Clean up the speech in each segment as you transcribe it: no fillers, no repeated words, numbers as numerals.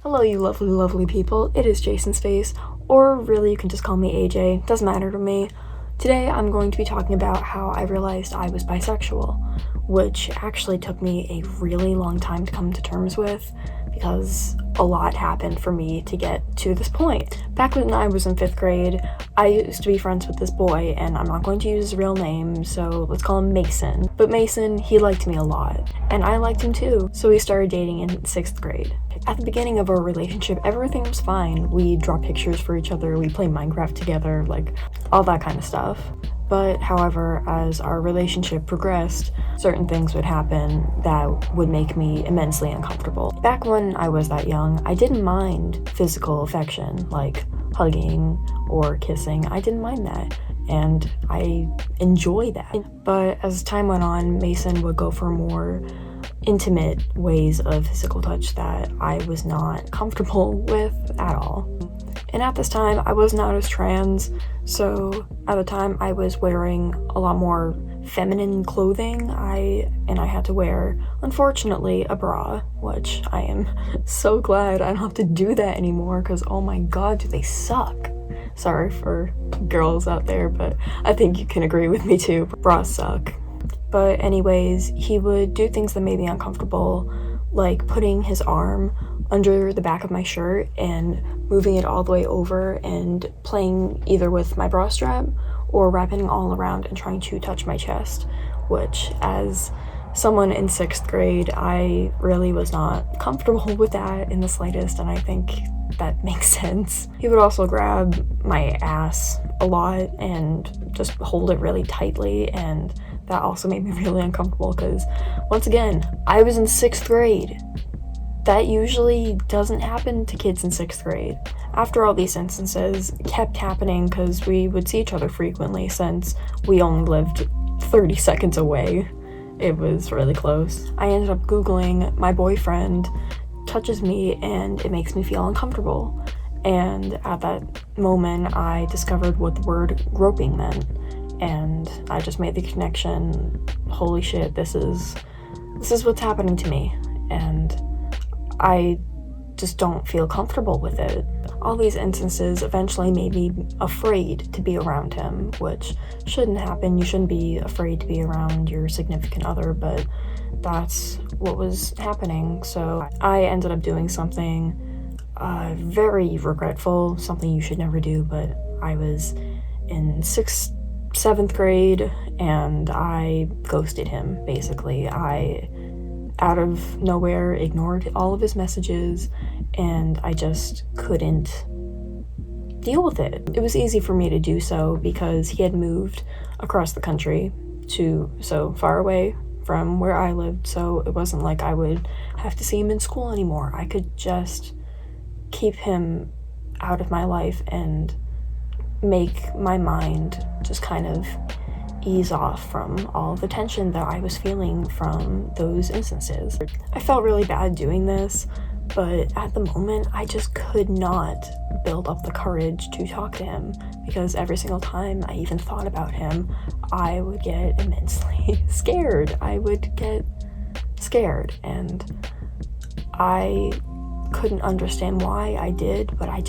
Hello, you lovely, lovely people. It is Jason's Face, or really you can just call me AJ. Doesn't matter to me. Today I'm going to be talking about how I realized I was bisexual, which actually took me a really long time to come to terms with because a lot happened for me to get to this point. Back when I was in 5th grade, I used to be friends with this boy, and I'm not going to use his real name, so let's call him Mason. But Mason, he liked me a lot, and I liked him too, so we started dating in 6th grade. At the beginning of our relationship, everything was fine. We draw pictures for each other, we play Minecraft together, like all that kind of stuff. But however, as our relationship progressed, certain things would happen that would make me immensely uncomfortable. Back when I was that young, I didn't mind physical affection, like hugging or kissing. I didn't mind that, and I enjoy that. But as time went on, Mason would go for more intimate ways of physical touch that I was not comfortable with at all. And at this time, I wasn't out as trans, so at the time I was wearing a lot more feminine clothing. I had to wear, unfortunately, a bra, which I am so glad I don't have to do that anymore, because oh my god, do they suck. Sorry for girls out there, but I think you can agree with me too. Bras suck. But anyways, he would do things that made me uncomfortable, like putting his arm under the back of my shirt and moving it all the way over and playing either with my bra strap or wrapping it all around and trying to touch my chest, which as someone in 6th grade, I really was not comfortable with that in the slightest, and I think that makes sense. He would also grab my ass a lot and just hold it really tightly, and that also made me really uncomfortable because, once again, I was in 6th grade. That usually doesn't happen to kids in 6th grade. After all these instances kept happening because we would see each other frequently since we only lived 30 seconds away. It was really close. I ended up Googling my boyfriend touches me and it makes me feel uncomfortable. And at that moment, I discovered what the word groping meant. And I just made the connection, holy shit, this is what's happening to me. And I just don't feel comfortable with it. All these instances eventually made me afraid to be around him, which shouldn't happen. You shouldn't be afraid to be around your significant other, but that's what was happening. So I ended up doing something very regretful, something you should never do, but I was in 7th grade and I ghosted him, basically. I out of nowhere ignored all of his messages and I just couldn't deal with it. It was easy for me to do so because he had moved across the country to so far away from where I lived, so it wasn't like I would have to see him in school anymore. I could just keep him out of my life and make my mind just kind of ease off from all the tension that I was feeling from those instances. I felt really bad doing this, but at the moment I just could not build up the courage to talk to him because every single time I even thought about him, I would get immensely scared. I would get scared, and I couldn't understand why I did, but I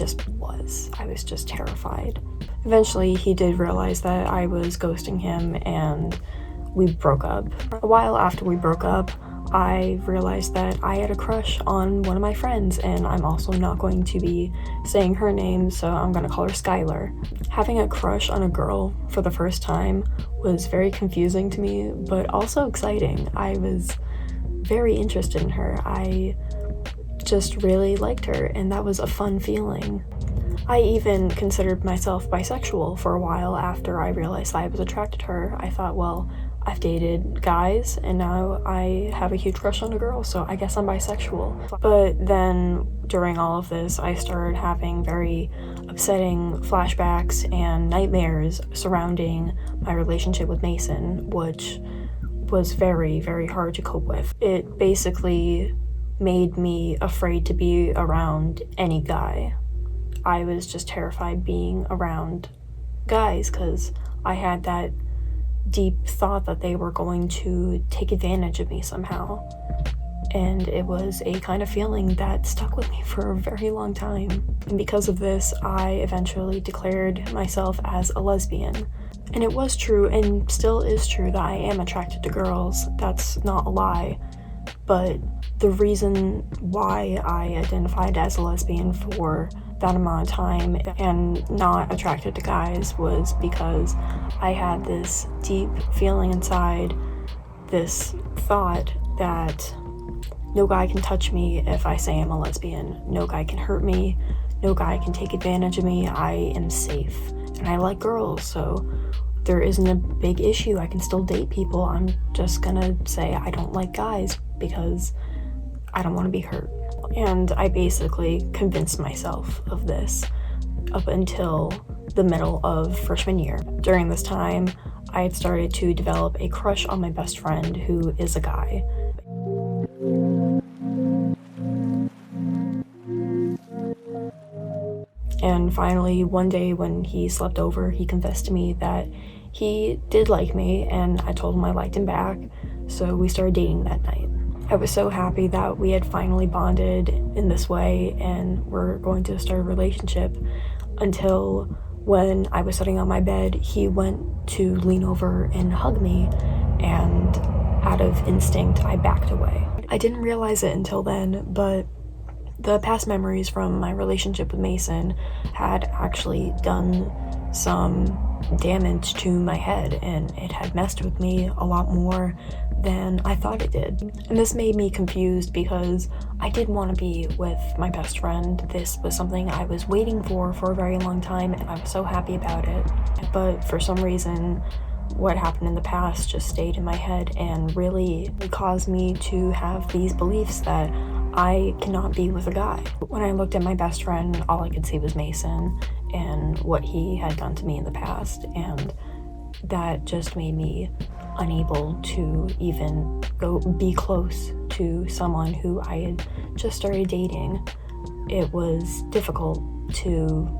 was just terrified. Eventually, he did realize that I was ghosting him and we broke up. A while after we broke up, I realized that I had a crush on one of my friends, and I'm also not going to be saying her name, so I'm gonna call her Skylar. Having a crush on a girl for the first time was very confusing to me, but also exciting. I was very interested in her. I just really liked her, and that was a fun feeling. I even considered myself bisexual for a while after I realized I was attracted to her. I thought, well, I've dated guys and now I have a huge crush on a girl, so I guess I'm bisexual. But then during all of this, I started having very upsetting flashbacks and nightmares surrounding my relationship with Mason, which was very, very hard to cope with. It basically made me afraid to be around any guy. I was just terrified being around guys because I had that deep thought that they were going to take advantage of me somehow. and it was a kind of feeling that stuck with me for a very long time. And because of this, I eventually declared myself as a lesbian. And it was true, and still is true, that I am attracted to girls. That's not a lie. But the reason why I identified as a lesbian for that amount of time and not attracted to guys was because I had this deep feeling inside, this thought that no guy can touch me if I say I'm a lesbian. No guy can hurt me. No guy can take advantage of me. I am safe. And I like girls, so there isn't a big issue. I can still date people. I'm just gonna say I don't like guys because I don't want to be hurt. And I basically convinced myself of this up until the middle of freshman year. During this time, I had started to develop a crush on my best friend, who is a guy. And finally, one day when he slept over, he confessed to me that he did like me, and I told him I liked him back, so we started dating that night. I was so happy that we had finally bonded in this way and were going to start a relationship, until when I was sitting on my bed, he went to lean over and hug me, and out of instinct, I backed away. I didn't realize it until then, but the past memories from my relationship with Mason had actually done some damage to my head, and it had messed with me a lot more than I thought it did. And this made me confused because I did want to be with my best friend. This was something I was waiting for a very long time, and I was so happy about it. But for some reason, what happened in the past just stayed in my head and really caused me to have these beliefs that I cannot be with a guy. When I looked at my best friend, all I could see was Mason and what he had done to me in the past, and that just made me unable to even go be close to someone who I had just started dating. It was difficult to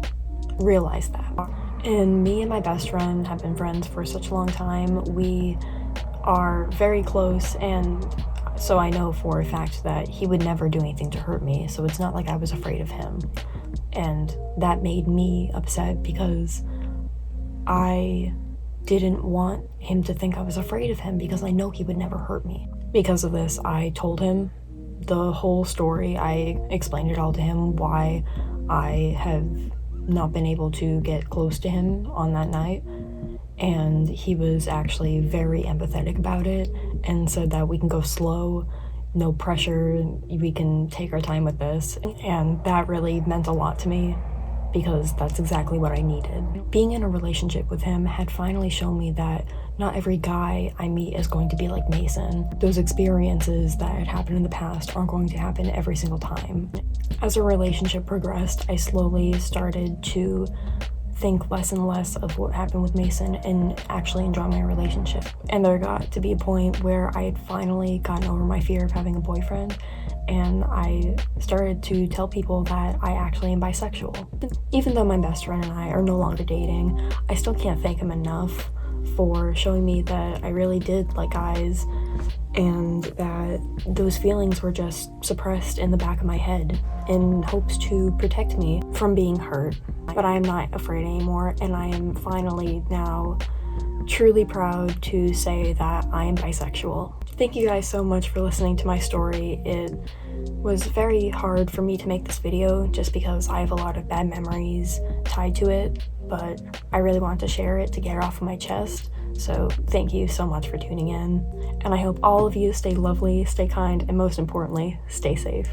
realize that. And me and my best friend have been friends for such a long time. We are very close, and so I know for a fact that he would never do anything to hurt me, so it's not like I was afraid of him. And that made me upset because I didn't want him to think I was afraid of him, because I know he would never hurt me. Because of this, I told him the whole story. I explained it all to him, why I have not been able to get close to him on that night. And he was actually very empathetic about it and said that we can go slow, no pressure, we can take our time with this. And that really meant a lot to me, because that's exactly what I needed. Being in a relationship with him had finally shown me that not every guy I meet is going to be like Mason. Those experiences that had happened in the past aren't going to happen every single time. As our relationship progressed, I slowly started to think less and less of what happened with Mason and actually enjoy my relationship. And there got to be a point where I had finally gotten over my fear of having a boyfriend, and I started to tell people that I actually am bisexual. Even though my best friend and I are no longer dating, I still can't thank him enough for showing me that I really did like guys, and that those feelings were just suppressed in the back of my head in hopes to protect me from being hurt. But I am not afraid anymore, and I am finally now truly proud to say that I am bisexual. Thank you guys so much for listening to my story. It was very hard for me to make this video just because I have a lot of bad memories tied to it, but I really wanted to share it to get it off of my chest. So thank you so much for tuning in, and I hope all of you stay lovely, stay kind, and most importantly, stay safe.